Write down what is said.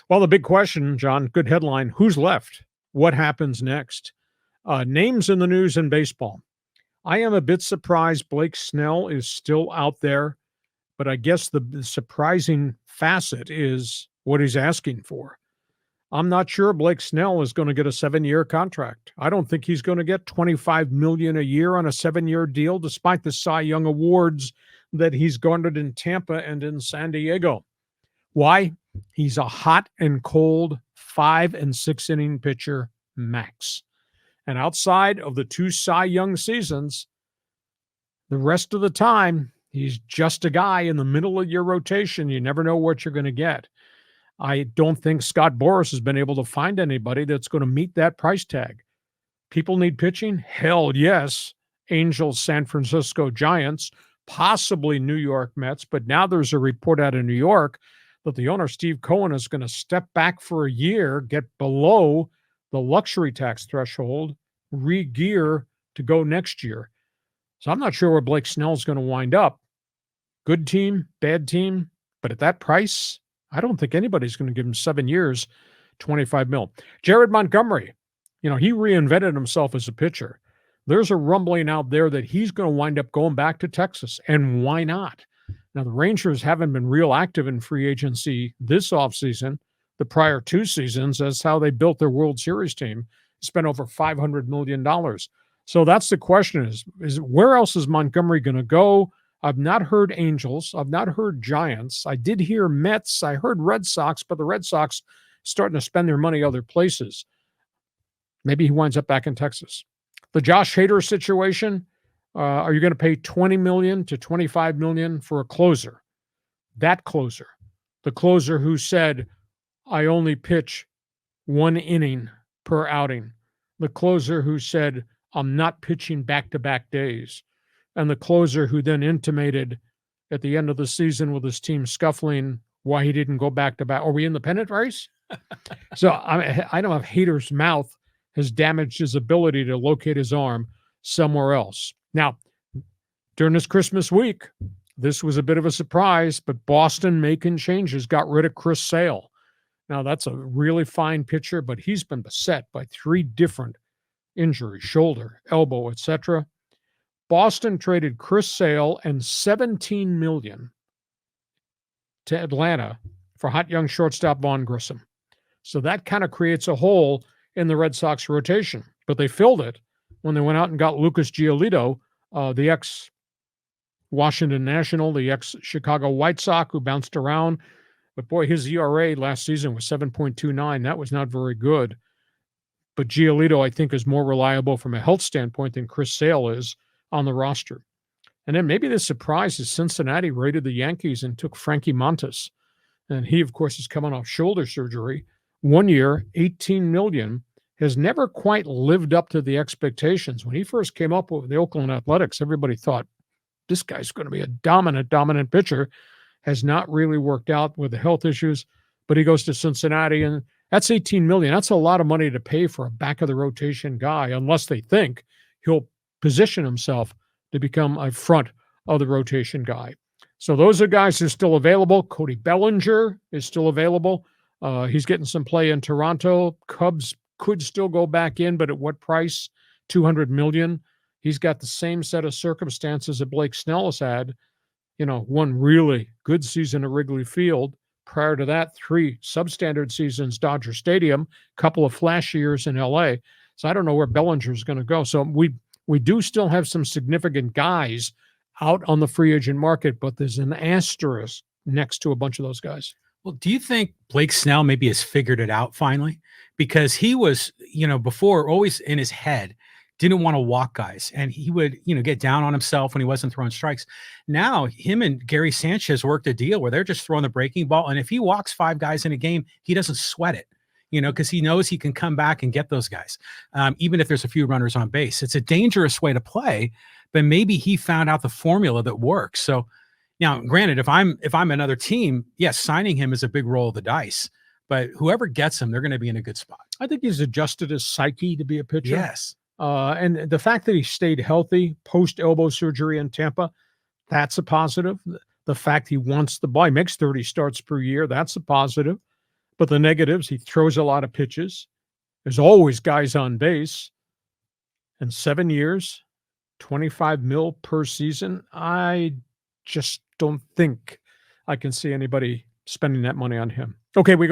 Well, the big question, John, good headline, who's left? What happens next? Names in the news in baseball. I am a bit surprised Blake Snell is still out there, but I guess the surprising facet is what he's asking for. I'm not sure Blake Snell is going to get a 7-year contract. I don't think he's going to get $25 million a year on a 7-year deal, despite the Cy Young awards that he's garnered in Tampa and in San Diego. Why? He's a hot and cold 5 and 6 inning pitcher max. And outside of the 2 Cy Young seasons, the rest of the time, he's just a guy in the middle of your rotation. You never know what you're going to get. I don't think Scott Boras has been able to find anybody that's going to meet that price tag. People need pitching? Hell yes. Angels, San Francisco Giants, possibly New York Mets. But now there's a report out of New York that the owner, Steve Cohen, is going to step back for a year, get below the luxury tax threshold, re-gear to go next year. So I'm not sure where Blake Snell is going to wind up. Good team, bad team, but at that price, I don't think anybody's going to give him 7 years, $25 million. Jared Montgomery, he reinvented himself as a pitcher. There's a rumbling out there that he's going to wind up going back to Texas, and why not? Now, the Rangers haven't been real active in free agency this offseason. The prior 2 seasons, that's how they built their World Series team, spent over $500 million. So that's the question is where else is Montgomery going to go? I've not heard Angels. I've not heard Giants. I did hear Mets. I heard Red Sox, but the Red Sox starting to spend their money other places. Maybe he winds up back in Texas. The Josh Hader situation, are you going to pay $20 million to $25 million for a closer? That closer, the closer who said, I only pitch 1 inning per outing. The closer who said, I'm not pitching back-to-back days. And the closer who then intimated at the end of the season with his team scuffling why he didn't go back-to-back. Are we in the pennant race? So I don't know if Hader's mouth has damaged his ability to locate his arm somewhere else. Now, during this Christmas week, this was a bit of a surprise, but Boston making changes, got rid of Chris Sale. Now, that's a really fine pitcher, but he's been beset by 3 different injuries, shoulder, elbow, etc. Boston traded Chris Sale and $17 million to Atlanta for hot young shortstop Vaughn Grissom. So that kind of creates a hole in the Red Sox rotation. But they filled it when they went out and got Lucas Giolito, the ex-Washington National, the ex-Chicago White Sox, who bounced around. But boy, his ERA last season was 7.29. That was not very good. But Giolito, I think, is more reliable from a health standpoint than Chris Sale is on the roster. And then maybe the surprise is Cincinnati raided the Yankees and took Frankie Montas. And he, of course, is coming off shoulder surgery. 1 year, $18 million, has never quite lived up to the expectations. When he first came up with the Oakland Athletics, everybody thought, this guy's going to be a dominant pitcher. Has not really worked out with the health issues, but he goes to Cincinnati, and that's $18 million. That's a lot of money to pay for a back-of-the-rotation guy, unless they think he'll position himself to become a front-of-the-rotation guy. So those are guys who are still available. Cody Bellinger is still available. He's getting some play in Toronto. Cubs could still go back in, but at what price? $200 million. He's got the same set of circumstances that Blake Snell has had. 1 really good season at Wrigley Field. Prior to that, 3 substandard seasons, Dodger Stadium, couple of flash years in L.A. So I don't know where Bellinger's going to go. So we do still have some significant guys out on the free agent market, but there's an asterisk next to a bunch of those guys. Well, do you think Blake Snell maybe has figured it out finally? Because he was, before always in his head, didn't want to walk guys. And he would, get down on himself when he wasn't throwing strikes. Now, him and Gary Sanchez worked a deal where they're just throwing the breaking ball. And if he walks 5 guys in a game, he doesn't sweat it, because he knows he can come back and get those guys, even if there's a few runners on base. It's a dangerous way to play, but maybe he found out the formula that works. So now, granted, if I'm another team, yes, signing him is a big roll of the dice. But whoever gets him, they're going to be in a good spot. I think he's adjusted his psyche to be a pitcher. Yes. And the fact that he stayed healthy post-elbow surgery in Tampa, that's a positive. The fact he wants the ball, he makes 30 starts per year, that's a positive. But the negatives, he throws a lot of pitches. There's always guys on base. And 7 years, 25 mil per season. I just don't think I can see anybody spending that money on him. Okay, we